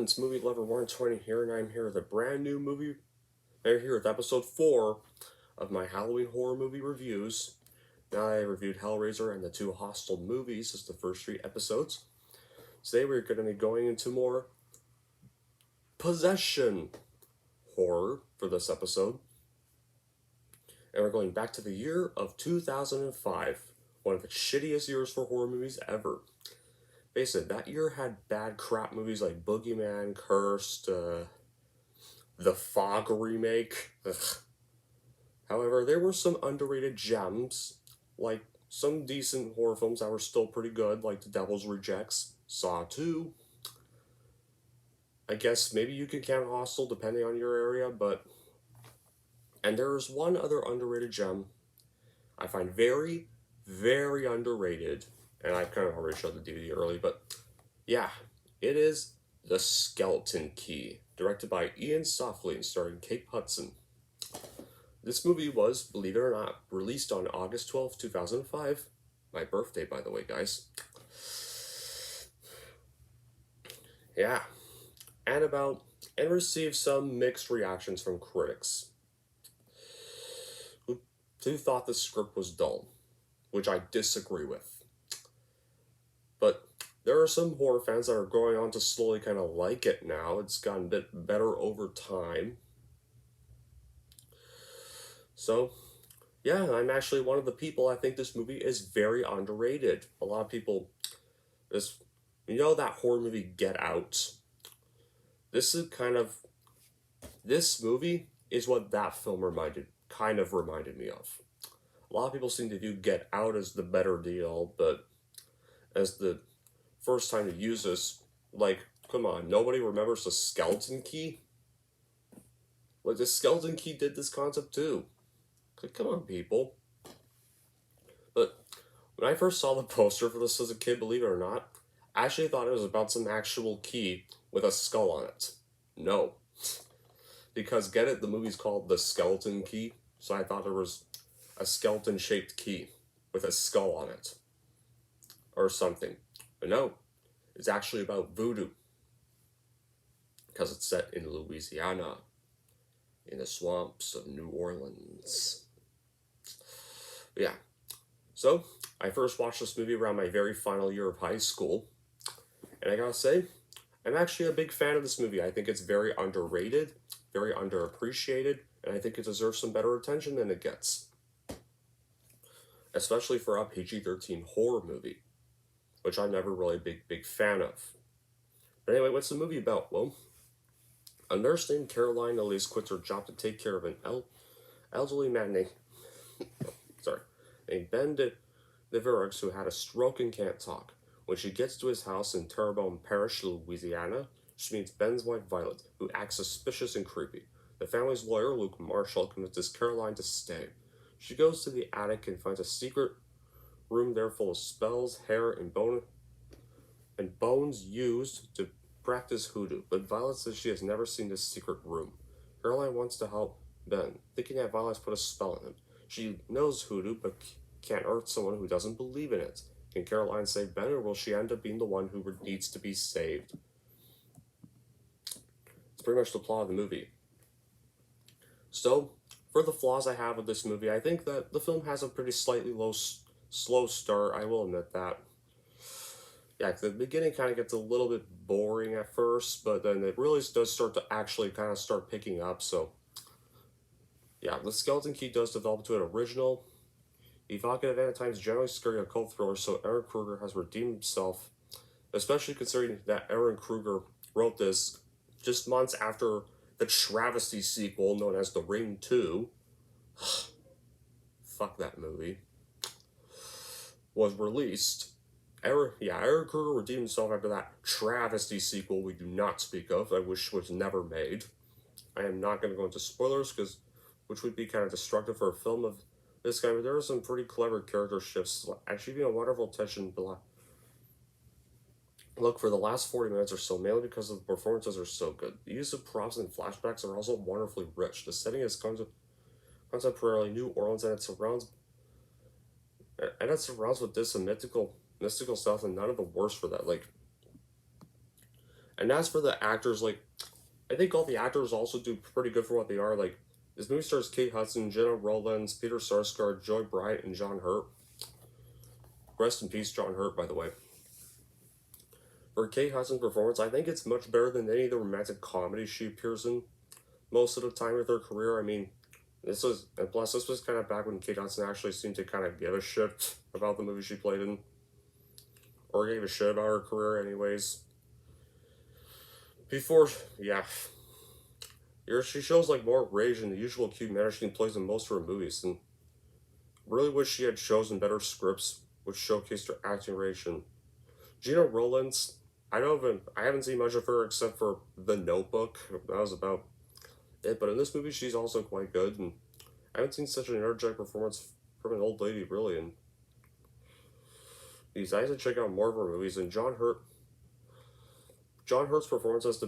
friends, Movie Lover 120 here, and I'm here with a brand new movie. I'm here with episode 4 of my Halloween horror movie reviews. Now I reviewed Hellraiser and the two Hostel movies as the first 3 episodes. Today we're going to be going into more possession horror for this episode. And we're going back to the year of 2005, one of the shittiest years for horror movies ever. Basically, that year had bad crap movies like Boogeyman, Cursed, the Fog remake. Ugh. However, there were some underrated gems, like some decent horror films that were still pretty good, like The Devil's Rejects, Saw 2. I guess maybe you could count Hostel depending on your area, but... And there's one other underrated gem I find very, very underrated, and I've kind of already showed the DVD early, but yeah, it is The Skeleton Key, directed by Ian Softley and starring Kate Hudson. This movie was, believe it or not, released on August 12th, 2005. My birthday, by the way, guys. Yeah. And received some mixed reactions from critics who thought the script was dull, which I disagree with. But there are some horror fans that are going on to slowly kind of like it now. It's gotten a bit better over time. So, yeah, I'm actually one of the people. I think this movie is very underrated. A lot of people, that horror movie Get Out? This movie is what that film reminded me of. A lot of people seem to view Get Out as the better deal, but as the first time to use this, like, come on, nobody remembers The Skeleton Key? Like, The Skeleton Key did this concept too. Like, come on, people. But when I first saw the poster for this as a kid, believe it or not, I actually thought it was about some actual key with a skull on it. No. Because, get it, the movie's called The Skeleton Key, so I thought there was a skeleton-shaped key with a skull on it. Or something. But no, it's actually about voodoo. Because it's set in Louisiana, in the swamps of New Orleans. Yeah. So, I first watched this movie around my very final year of high school. And I gotta say, I'm actually a big fan of this movie. I think it's very underrated, very underappreciated, and I think it deserves some better attention than it gets. Especially for a PG-13 horror movie, which I'm never really a big fan of. But anyway, what's the movie about? Well, a nurse named Caroline Elise quits her job to take care of an elderly man named Ben DeVereux, who had a stroke and can't talk. When she gets to his house in Terrebonne Parish, Louisiana, she meets Ben's wife Violet, who acts suspicious and creepy. The family's lawyer, Luke Marshall, convinces Caroline to stay. She goes to the attic and finds a secret room there full of spells, hair, and bones used to practice hoodoo, but Violet says she has never seen this secret room. Caroline wants to help Ben, thinking that Violet's put a spell on him. She knows hoodoo, but can't hurt someone who doesn't believe in it. Can Caroline save Ben, or will she end up being the one who needs to be saved? It's pretty much the plot of the movie. So, for the flaws I have with this movie, I think that the film has a pretty slightly slow start. I will admit that. Yeah, the beginning kind of gets a little bit boring at first, but then it really does start to actually kind of start picking up. So, yeah, The Skeleton Key does develop into an original, evocative, and at times generally scary occult thriller, so Ehren Kruger has redeemed himself, especially considering that Ehren Kruger wrote this just months after the travesty sequel known as The Ring 2. Fuck that movie. Was released. Ehren Kruger redeemed himself after that travesty sequel we do not speak of, I wish was never made. I am not going to go into spoilers, which would be kind of destructive for a film of this guy, but there are some pretty clever character shifts, achieving a wonderful tension. Look, for the last 40 minutes or so, mainly because the performances are so good. The use of props and flashbacks are also wonderfully rich. The setting is contemporarily New Orleans, and it surrounds with this mystical stuff, and none of the worse for that. And as for the actors, like, I think all the actors also do pretty good for what they are. Like, this movie stars Kate Hudson, Jenna Rollins, Peter Sarsgaard, Joy Bryant, and John Hurt. Rest in peace, John Hurt, by the way. For Kate Hudson's performance, I think it's much better than any of the romantic comedies she appears in most of the time with her career. I mean, and plus, this was kind of back when Kate Hudson actually seemed to kind of give a shit about the movie she played in, or gave a shit about her career, anyways. Before, yeah, here she shows like more rage than the usual cute manner she plays in most of her movies, and really wish she had chosen better scripts which showcased her acting range. And Gina Rollins, I haven't seen much of her except for The Notebook. That was about it. But in this movie, she's also quite good, and I haven't seen such an energetic performance from an old lady really. And these I have to check out more of her movies. And John Hurt's performance as the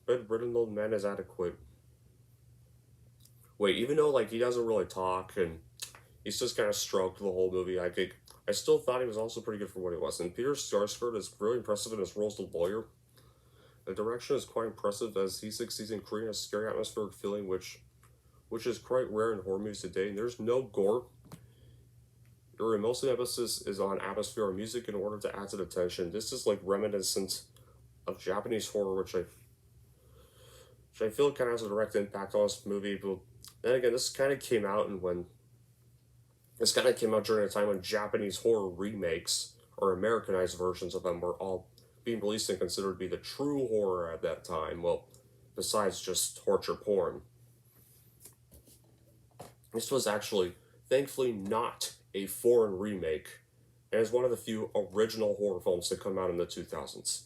bedridden old man is adequate. Wait, even though like he doesn't really talk and he's just kind of stroked the whole movie, I still thought he was also pretty good for what he was. And Peter Sarsgaard is really impressive in his role as the lawyer. The direction is quite impressive as he succeeds in creating a scary atmospheric feeling which is quite rare in horror movies today. And there's no gore. Most of the emphasis is on atmosphere or music in order to add to the tension. This is like reminiscent of Japanese horror, which I feel kind of has a direct impact on this movie. But then again, this kind of came out during a time when Japanese horror remakes or Americanized versions of them were all being released and considered to be the true horror at that time. Well, besides just torture porn. This was actually, thankfully, not a foreign remake, and is one of the few original horror films to come out in the 2000s.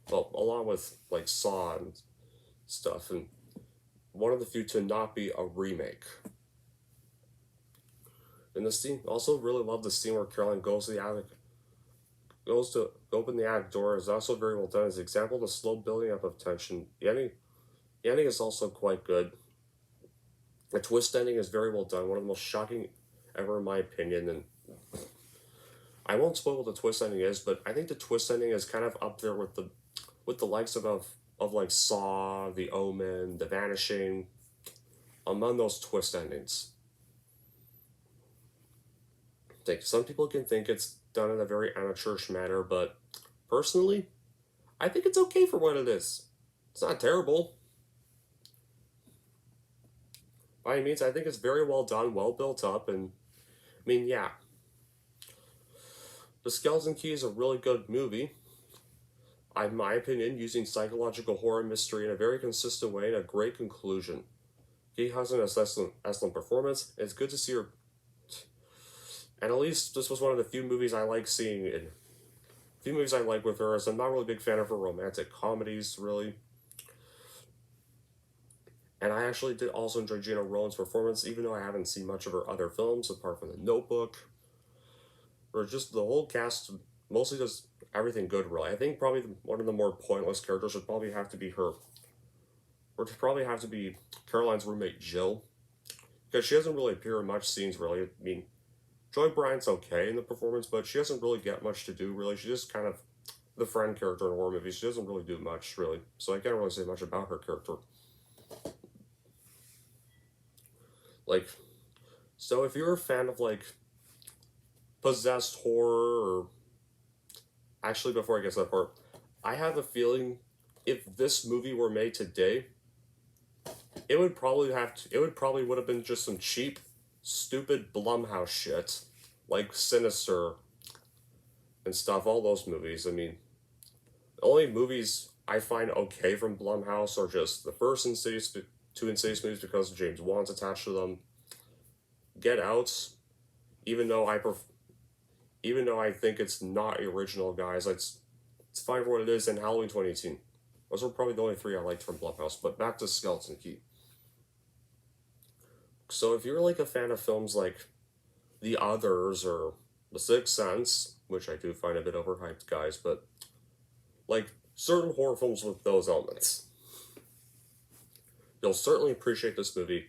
Well, along with like Saw and stuff, and one of the few to not be a remake. In the scene, also really love the scene where Caroline goes to open the attic door. Is also very well done as an example of the slow building up of tension. The ending is also quite good. The twist ending is very well done, one of the most shocking ever in my opinion, and I won't spoil what the twist ending is, but I think the twist ending is kind of up there with the likes of like Saw, The Omen, The Vanishing, among those twist endings. Like, some people can think it's done in a very amateurish manner, but personally, I think it's okay for what it is. It's not terrible. By any means, I think it's very well done, well built up, and I mean, yeah. The Skeleton Key is a really good movie. In my opinion, using psychological horror mystery in a very consistent way and a great conclusion. Kate Hudson has excellent performance. It's good to see her. And at least this was one of the few movies I like seeing in. Few movies I like with her, as I'm not really a big fan of her romantic comedies, really. And I actually did also enjoy Gina Rollins' performance, even though I haven't seen much of her other films, apart from The Notebook. Or just the whole cast mostly does everything good, really. I think probably one of the more pointless characters would probably have to be her. Or to probably have to be Caroline's roommate, Jill. Because she doesn't really appear in much scenes, really. I mean, Joy Bryant's okay in the performance, but she doesn't really get much to do, really. She's just kind of the friend character in horror movies. She doesn't really do much, really. So I can't really say much about her character. Like, so if you're a fan of, like, possessed horror, or... Actually, before I get to that part, I have a feeling if this movie were made today, it would probably would have been just some cheap, stupid Blumhouse shit, like Sinister and stuff, all those movies. I mean, the only movies I find okay from Blumhouse are just the first two Insidious movies because James Wan's attached to them. Get Out, even though I think it's not original, guys, it's fine for what it is, and Halloween 2018. Those are probably the only three I liked from Blumhouse, but back to Skeleton Key. So if you're like a fan of films like The Others or The Sixth Sense, which I do find a bit overhyped, guys, but like certain horror films with those elements, you'll certainly appreciate this movie.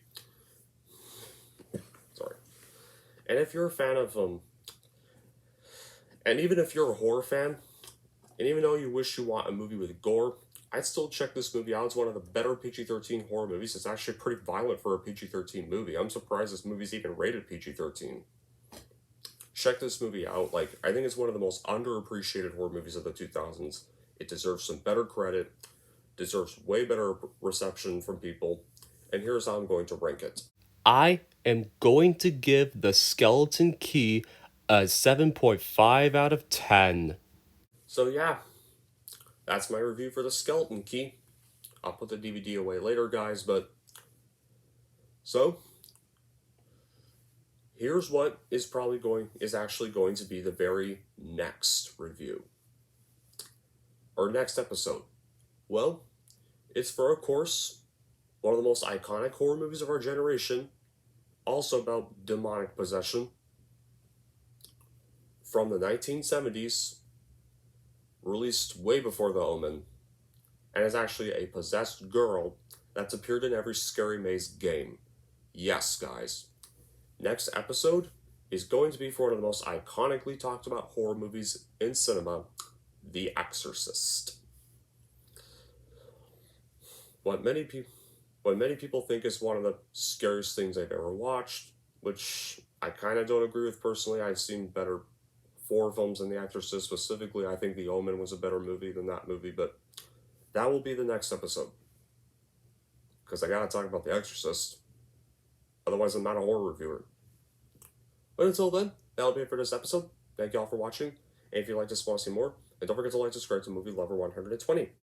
Sorry. And if you're a fan of and even if you're a horror fan, and even though you wish you want a movie with gore, I'd still check this movie out. It's one of the better PG-13 horror movies. It's actually pretty violent for a PG-13 movie. I'm surprised this movie's even rated PG-13. Check this movie out. Like, I think it's one of the most underappreciated horror movies of the 2000s. It deserves some better credit, deserves way better reception from people, and here's how I'm going to rank it. I am going to give The Skeleton Key a 7.5 out of 10. So yeah, that's my review for The Skeleton Key. I'll put the DVD away later, guys, but so here's what is actually going to be the very next review or next episode. Well, it's for, of course, one of the most iconic horror movies of our generation, also about demonic possession, from the 1970s, released way before The Omen, and is actually a possessed girl that's appeared in every Scary Maze game. Yes, guys. Next episode is going to be for one of the most iconically talked about horror movies in cinema, The Exorcist. What many people think is one of the scariest things they've ever watched, which I kind of don't agree with personally. I've seen better horror films than The Exorcist. Specifically, I think The Omen was a better movie than that movie, but that will be the next episode. Because I gotta talk about The Exorcist. Otherwise, I'm not a horror reviewer. But until then, that'll be it for this episode. Thank you all for watching. And if you'd like to want to see more, and don't forget to like, subscribe to Movie Lover 120.